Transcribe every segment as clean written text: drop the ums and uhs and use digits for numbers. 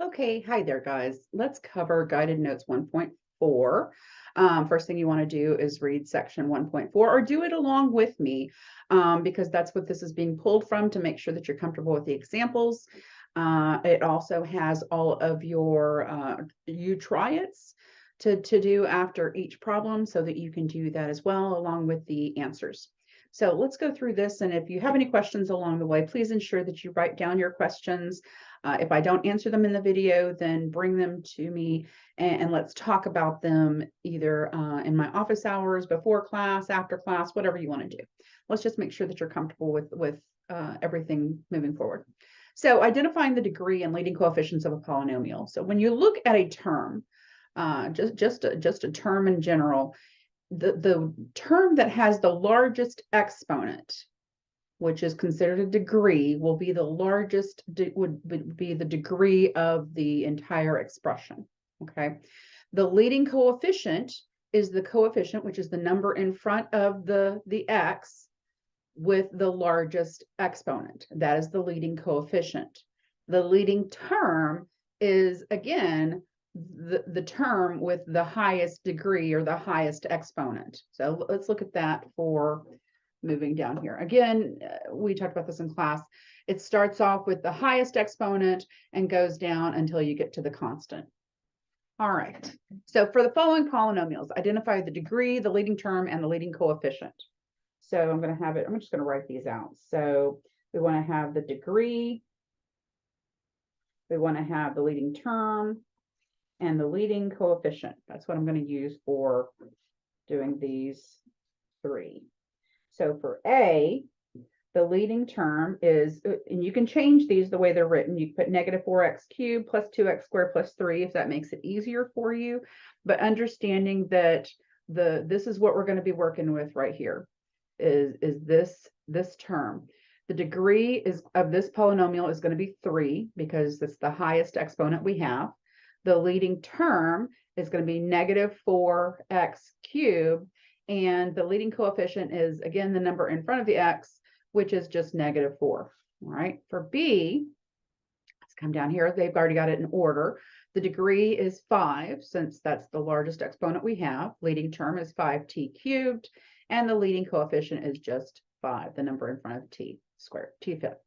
Okay, hi there, guys. Let's cover Guided Notes 1.4. First thing you want to do is read section 1.4 or do it along with me because that's what this is being pulled from to make sure that you're comfortable with the examples. It also has all of your you try it's to do after each problem so that you can do that as well along with the answers. So let's go through this. And if you have any questions along the way, please ensure that you write down your questions. If I don't answer them in the video, then bring them to me and let's talk about them either in my office hours, before class, after class, whatever you want to do. Let's just make sure that you're comfortable with everything moving forward. So identifying the degree and leading coefficients of a polynomial. So when you look at a term, just a term in general, the term that has the largest exponent, which is considered a degree, will be the largest, would be the degree of the entire expression, okay? The leading coefficient is the coefficient, which is the number in front of the x with the largest exponent. That is the leading coefficient. The leading term is, again, the term with the highest degree or the highest exponent. So let's look at that for moving down here. Again, we talked about this in class. It starts off with the highest exponent and goes down until you get to the constant. All right. So for the following polynomials, identify the degree, the leading term, and the leading coefficient. So I'm going to have it, I'm just going to write these out. So we want to have the degree, we want to have the leading term, and the leading coefficient. That's what I'm going to use for doing these three. So for A, the leading term is, and you can change these the way they're written. You put negative 4x cubed plus 2x squared plus 3 if that makes it easier for you. But understanding that this is what we're going to be working with right here is this term. The degree of this polynomial is going to be 3 because it's the highest exponent we have. The leading term is going to be negative 4x cubed. And the leading coefficient is, again, the number in front of the x, which is just negative 4. All right. For B, let's come down here. They've already got it in order. The degree is 5, since that's the largest exponent we have. Leading term is 5t cubed. And the leading coefficient is just 5, the number in front of t squared, t fifth.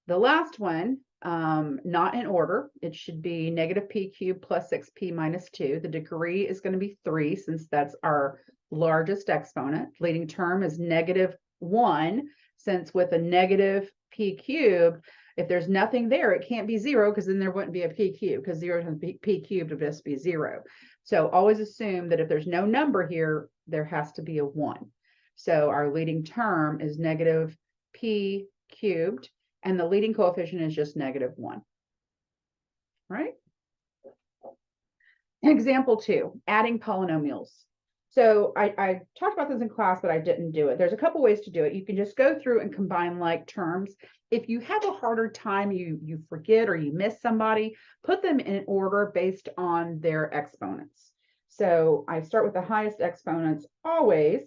The last one, not in order. It should be negative p cubed plus 6p minus 2. The degree is going to be 3, since that's our largest exponent. Leading term is negative 1, since with a negative p cubed, if there's nothing there, it can't be 0, because then there wouldn't be a p cubed, because 0 times p cubed would just be 0. So always assume that if there's no number here, there has to be a 1. So our leading term is negative p cubed, and the leading coefficient is just negative 1. Right? Example 2, adding polynomials. So I talked about this in class, but I didn't do it. There's a couple ways to do it. You can just go through and combine like terms. If you have a harder time, you forget or you miss somebody, put them in order based on their exponents. So I start with the highest exponents always,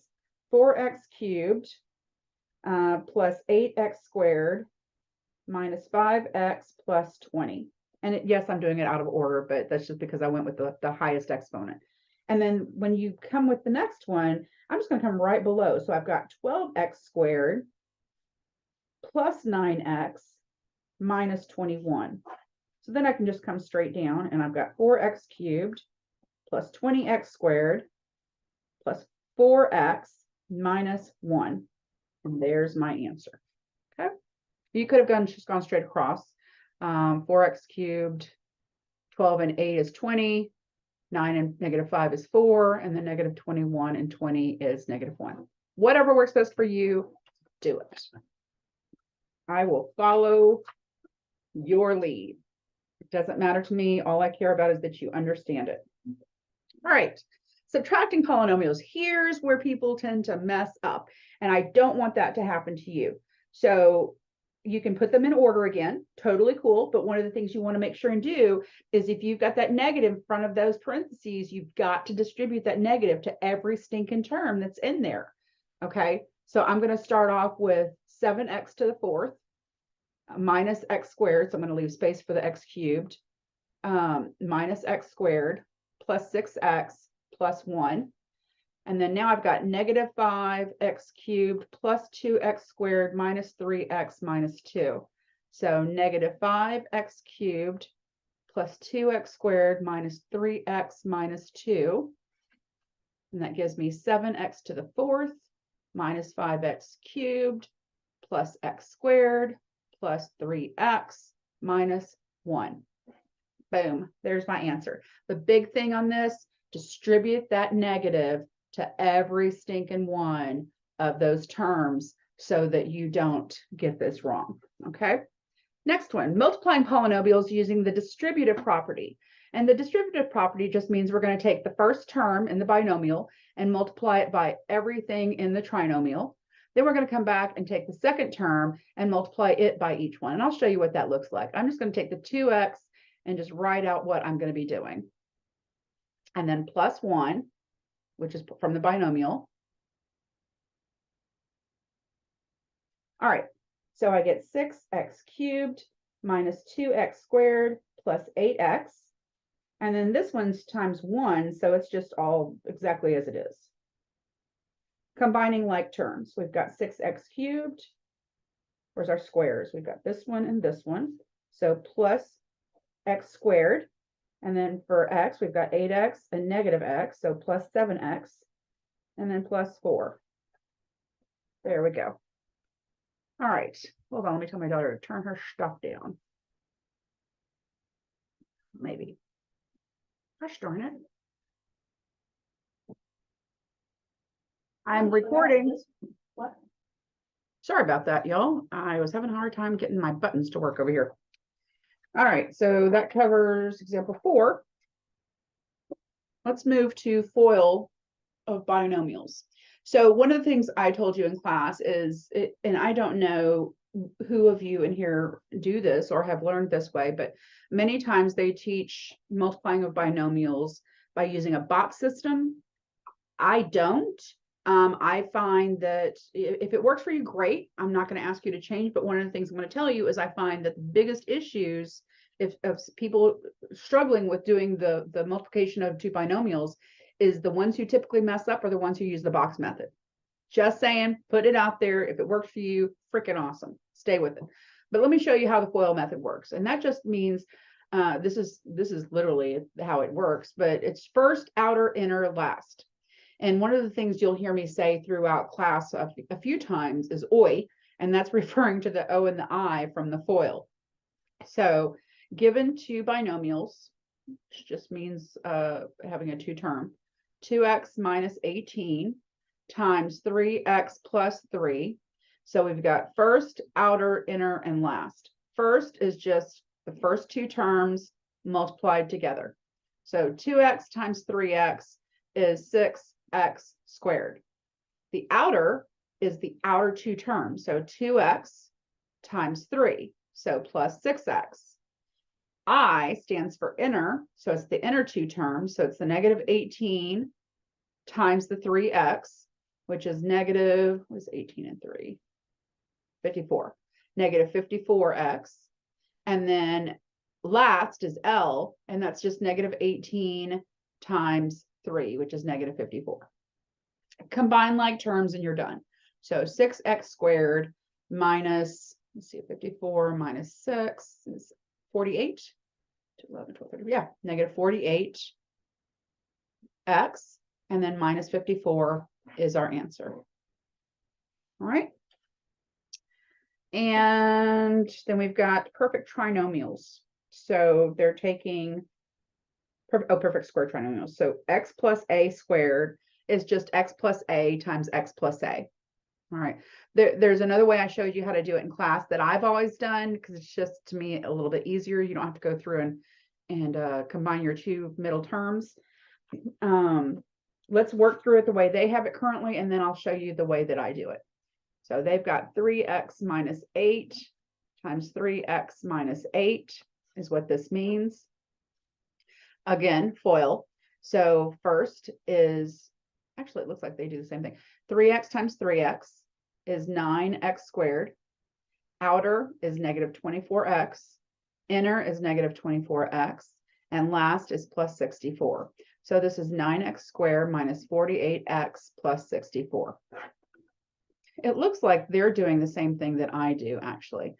4x cubed plus 8x squared minus 5x plus 20. And yes, I'm doing it out of order, but that's just because I went with the highest exponent. And then when you come with the next one, I'm just going to come right below. So I've got 12x squared plus 9x minus 21. So then I can just come straight down, and I've got 4x cubed plus 20x squared plus 4x minus 1. And there's my answer. Okay. You could have just gone straight across. 4x cubed, 12 and 8 is 20. 9 and negative 5 is 4, and then negative 21 and 20 is negative 1. Whatever works best for you, do it. I will follow your lead. It doesn't matter to me. All I care about is that you understand it. All right, subtracting polynomials. Here's where people tend to mess up, and I don't want that to happen to you. So you can put them in order again, totally cool. But one of the things you want to make sure and do is if you've got that negative in front of those parentheses, you've got to distribute that negative to every stinking term that's in there. Okay, so I'm going to start off with 7x to the fourth minus x squared. So I'm going to leave space for the x cubed minus x squared plus 6x plus 1. And then now I've got negative 5x cubed plus 2x squared minus 3x minus 2. So negative 5x cubed plus 2x squared minus 3x minus 2. And that gives me 7x to the 4th minus 5x cubed plus x squared plus 3x minus 1. Boom, there's my answer. The big thing on this, distribute that negative to every stinking one of those terms so that you don't get this wrong, okay? Next one, multiplying polynomials using the distributive property. And the distributive property just means we're going to take the first term in the binomial and multiply it by everything in the trinomial. Then we're going to come back and take the second term and multiply it by each one. And I'll show you what that looks like. I'm just going to take the 2x and just write out what I'm going to be doing. And then plus 1, which is from the binomial. All right, so I get 6x cubed minus 2x squared plus 8x. And then this one's times 1, so it's just all exactly as it is. Combining like terms, we've got 6x cubed. Where's our squares? We've got this one and this one. So plus x squared. And then for x, we've got 8x and negative x, so plus 7x, and then plus 4. There we go. All right, hold on, let me tell my daughter to turn her stuff down. Maybe. Gosh darn it. I'm recording. What? Sorry about that, y'all. I was having a hard time getting my buttons to work over here. All right, so that covers example 4. Let's move to FOIL of binomials. So one of the things I told you in class is, and I don't know who of you in here do this or have learned this way, but many times they teach multiplying of binomials by using a box system. I don't. I find that if it works for you, great. I'm not going to ask you to change, but one of the things I'm going to tell you is I find that the biggest issues of people struggling with doing the multiplication of two binomials is the ones who typically mess up are the ones who use the box method. Just saying, put it out there. If it works for you, freaking awesome. Stay with it. But let me show you how the FOIL method works. And that just means this is literally how it works, but it's first, outer, inner, last. And one of the things you'll hear me say throughout class a few times is OI, and that's referring to the O and the I from the FOIL. So given two binomials, which just means having a two term, 2x minus 18 times 3x plus 3. So we've got first, outer, inner, and last. First is just the first two terms multiplied together. So 2x times 3x is 6x squared. The outer is the outer two terms. So 2x times 3, so plus 6x. I stands for inner, so it's the inner two terms. So it's the negative 18 times the 3x, which is negative, what is 18 and 3? 54. Negative 54x. And then last is L, and that's just negative 18 times 3, which is negative 54. Combine like terms and you're done. So 6x squared minus, let's see, 54 minus 6 is 48. 11, 12, 13, yeah, negative 48x, and then minus 54 is our answer. All right. And then we've got perfect trinomials. So they're taking, perfect square trinomials. So x plus a squared is just x plus a times x plus a. All right. There's another way I showed you how to do it in class that I've always done because it's just, to me, a little bit easier. You don't have to go through and combine your two middle terms. Let's work through it the way they have it currently, and then I'll show you the way that I do it. So they've got 3x minus 8 times 3x minus 8 is what this means. Again, FOIL. So first is, actually, it looks like they do the same thing. 3x times 3x is 9x squared. Outer is negative 24x. Inner is negative 24x. And last is plus 64. So this is 9x squared minus 48x plus 64. It looks like they're doing the same thing that I do, actually,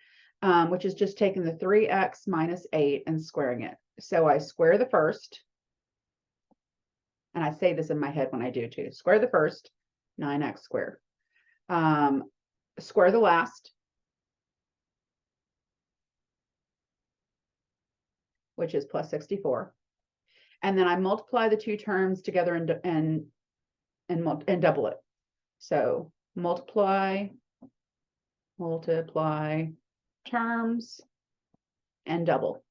which is just taking the 3x minus 8 and squaring it. So I square the first, and I say this in my head when I do too. Square the first, 9x squared. Square the last, which is plus 64. And then I multiply the two terms together and double it. So multiply terms and double,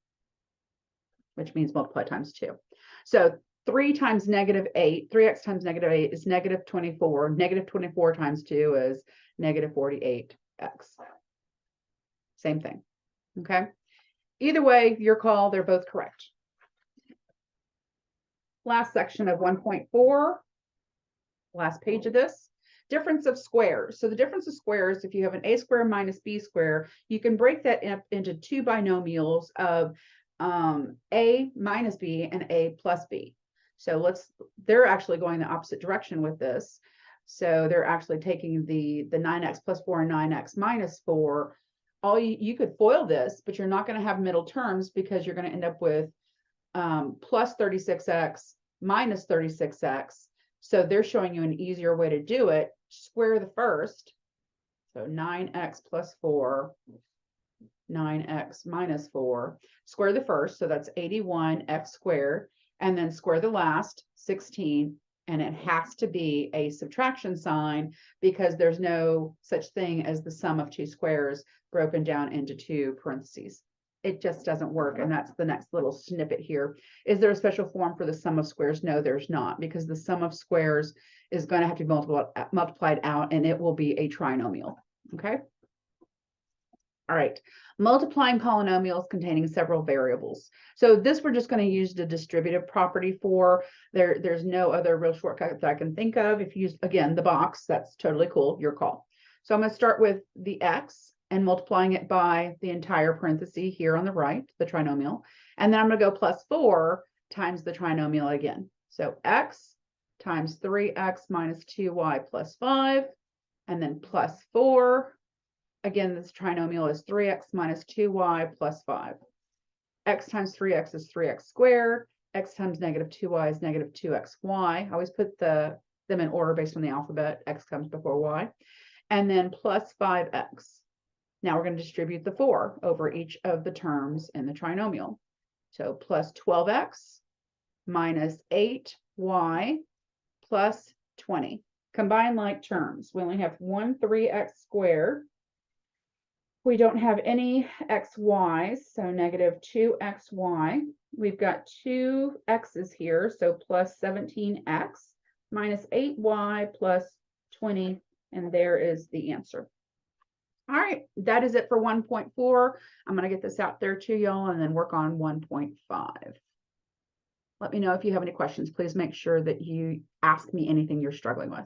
which means multiply times 2. So 3 times negative 8, 3x times negative 8 is negative 24. Negative 24 times 2 is negative 48x. Same thing. Okay. Either way, your call, they're both correct. Last section of 1.4, last page of this. Difference of squares. So the difference of squares, if you have an a squared minus b squared, you can break that up into two binomials of a minus b and a plus b. So they're actually going the opposite direction with this. So they're actually taking the 9x plus 4 and 9x minus 4. You could FOIL this, but you're not going to have middle terms because you're going to end up with plus 36x minus 36x. So they're showing you an easier way to do it. Square the first. So 9x plus 4, 9x minus 4. Square the first, so that's 81x squared. And then square the last, 16. And it has to be a subtraction sign because there's no such thing as the sum of two squares broken down into two parentheses. It just doesn't work. And that's the next little snippet here. Is there a special form for the sum of squares? No, there's not, because the sum of squares is going to have to be multiplied out, and it will be a trinomial. Okay. All right. Multiplying polynomials containing several variables. So this we're just going to use the distributive property for. There's no other real shortcut that I can think of. If you use, again, the box, that's totally cool. Your call. So I'm going to start with the x and multiplying it by the entire parenthesis here on the right, the trinomial. And then I'm going to go plus 4 times the trinomial again. So x times 3x minus 2y plus 5, and then plus 4. Again, this trinomial is 3x minus 2y plus 5. X times 3x is 3x squared. X times negative 2y is negative 2xy. I always put them in order based on the alphabet. X comes before y. And then plus 5x. Now we're going to distribute the 4 over each of the terms in the trinomial. So plus 12x minus 8y plus 20. Combine like terms. We only have one 3x squared. We don't have any xy's, so negative 2xy. We've got two x's here, so plus 17x minus 8y plus 20, and there is the answer. All right, that is it for 1.4. I'm going to get this out there to y'all and then work on 1.5. Let me know if you have any questions. Please make sure that you ask me anything you're struggling with.